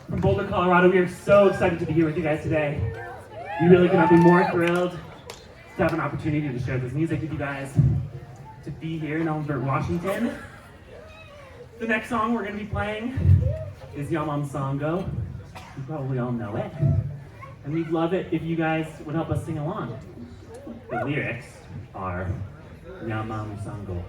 from Boulder, Colorado. We are so excited to be here with you guys today. We really could not be more thrilled to have an opportunity to share this music with you guys, to be here in Ellensburg, Washington. The next song we're going to be playing is Ya Mam Sango. You probably all know it. And we'd love it if you guys would help us sing along. The lyrics are Ya Mam Sango.